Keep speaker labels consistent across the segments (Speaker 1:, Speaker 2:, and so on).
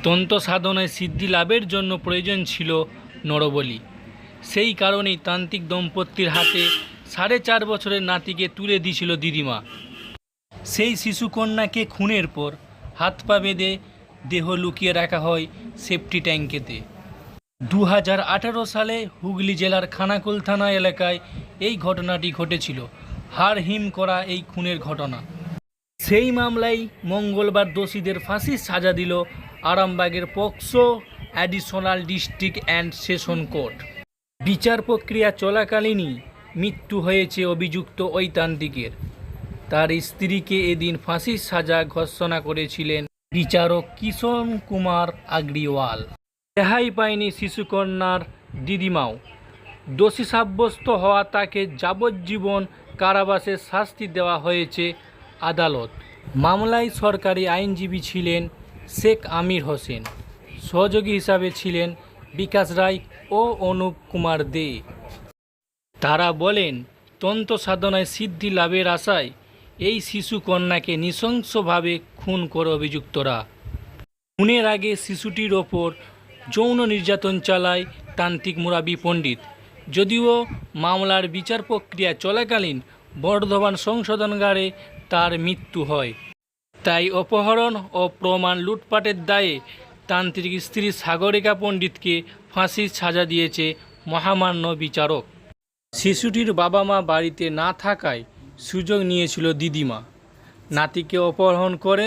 Speaker 1: তন্ত্র সাধনায় সিদ্ধি লাভের জন্য প্রয়োজন ছিল নরবলি। সেই কারণেই তান্ত্রিক দম্পতির হাতে 4.5 বছরের নাতিকে তুলে দিয়েছিল দিদিমা। সেই শিশুকন্যাকে খুনের পর হাত পা বেঁধে দেহ লুকিয়ে রাখা হয় সেফটি ট্যাঙ্কেতে। 2018 সালে হুগলি জেলার খানাকুল থানা এলাকায় এই ঘটনাটি ঘটেছিল। হাড় হিম করা এই খুনের ঘটনা। সেই মামলায় মঙ্গলবার দোষীদের ফাঁসির সাজা দিল আরামবাগের POCSO additional district and session court. বিচার প্রক্রিয়া চলাকালীনই মৃত্যু হয়েছে অভিযুক্ত ওই তান্ত্রিকের। তার স্ত্রীকে এদিন ফাঁসির সাজা ঘোষণা করেছিলেন বিচারক কিষণ কুমার আগ্রিওয়াল। রেহাই পায়নি শিশুকন্যার দিদিমাও। দোষী সাব্যস্ত হওয়া তাকে যাবজ্জীবন কারাবাসের শাস্তি দেওয়া হয়েছে আদালত। মামলায় সরকারি আইনজীবী ছিলেন শেখ আমির হোসেন, সহযোগী হিসাবে ছিলেন বিকাশ রায় ও অনুপ কুমার দে। তারা বলেন, তন্ত্র সাধনায় সিদ্ধি লাভের আশায় এই শিশুকন্যাকে নৃশংসভাবে খুন করে অভিযুক্তরা। খুনের আগে শিশুটির ওপর যৌন নির্যাতন চালায় তান্ত্রিক মুরাবি পণ্ডিত। যদিও মামলার বিচার প্রক্রিয়া চলাকালীন বর্ধমান সংশোধনাগারে তার মৃত্যু হয়। তাই অপহরণ ও প্রমাণ লুটপাটের দায়ে তান্ত্রিক স্ত্রী সাগরিকা পণ্ডিতকে ফাঁসির সাজা দিয়েছে মহামান্য বিচারক। শিশুটির বাবা মা বাড়িতে না থাকায় সুযোগ নিয়েছিল দিদিমা। নাতিকে অপহরণ করে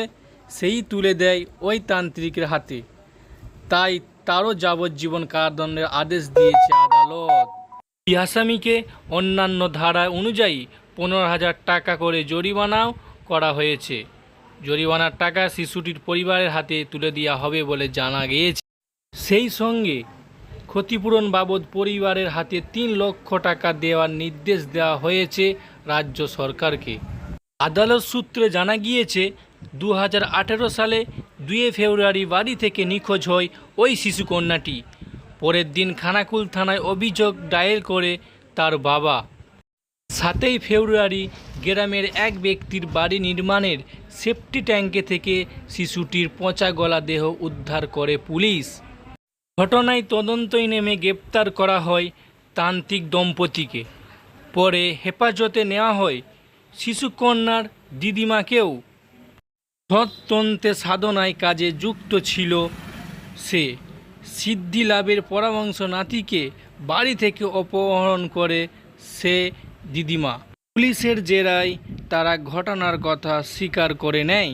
Speaker 1: সেই তুলে দেয় ওই তান্ত্রিকের হাতে। তাই তারও যাবজ্জীবন কারাদণ্ডের আদেশ দিয়েছে আদালত। এই আসামিকে অন্যান্য ধারা অনুযায়ী 15,000 টাকা করে জরিমানাও করা হয়েছে। জরিমানার টাকা শিশুটির পরিবারের হাতে তুলে দেওয়া হবে বলে জানা গিয়েছে। সেই সঙ্গে ক্ষতিপূরণ বাবদ পরিবারের হাতে 3 লক্ষ টাকা দেওয়ার নির্দেশ দেওয়া হয়েছে রাজ্য সরকারকে। আদালত সূত্রে জানা গিয়েছে 2018 সালে 2 ফেব্রুয়ারি বাড়ি থেকে নিখোঁজ হয় ওই শিশুকন্যাটি। পরের দিন খানাকুল থানায় অভিযোগ দায়ের করে তার বাবা। 7 ফেব্রুয়ারি গ্রামের এক ব্যক্তির বাড়ি নির্মাণের সেফটি ট্যাঙ্কে থেকে শিশুটির পচা গলা দেহ উদ্ধার করে পুলিশ। ঘটনায় তদন্তই নেমে গ্রেপ্তার করা হয় তান্ত্রিক দম্পতিকে। পরে হেফাজতে নেওয়া হয় শিশুকন্যার দিদিমাকেও। সৎতন্ত্রে সাধনায় কাজে যুক্ত ছিল সে। সিদ্ধি লাভের পরামর্শ নাতিকে বাড়ি থেকে অপহরণ করে সে দিদিমা। পুলিশের জেরায় তারা ঘটনার কথা স্বীকার করে নেয়।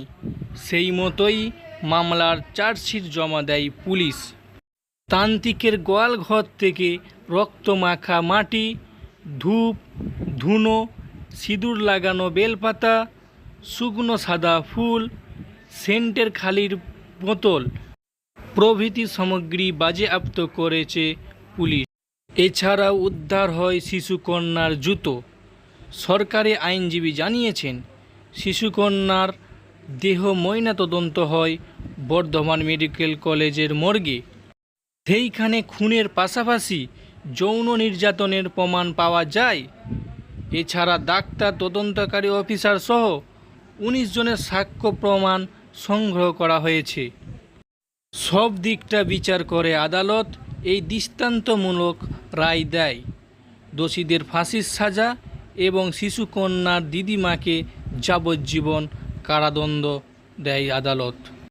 Speaker 1: সেই মতোই মামলার চার্জশিট জমা দেয় পুলিশ। তান্ত্রিকের গোয়াল ঘর থেকে রক্তমাখা মাটি, ধূপ, ধুনো, সিঁদুর লাগানো বেলপাতা, শুকনো সাদা ফুল, সেন্টের খালির বোতল প্রভৃতি সামগ্রী বাজেয়াপ্ত করেছে পুলিশ। এছাড়াও উদ্ধার হয় শিশুকন্যার জুতো। সরকারি আইনজীবী জানিয়েছেন, শিশুকন্যার দেহ ময়নাতদন্ত হয় বর্ধমান মেডিকেল কলেজের মর্গে। সেইখানে খুনের পাশাপাশি যৌন নির্যাতনের প্রমাণ পাওয়া যায়। এছাড়া ডাক্তার, তদন্তকারী অফিসার সহ 19 জনের সাক্ষ্য প্রমাণ সংগ্রহ করা হয়েছে। সব দিকটা বিচার করে আদালত এই দৃষ্টান্তমূলক রায় দেয়। দোষীদের ফাঁসির সাজা এবং শিশুকন্যার দিদিমাকে যাবজ্জীবন কারাদণ্ড দেয় আদালত।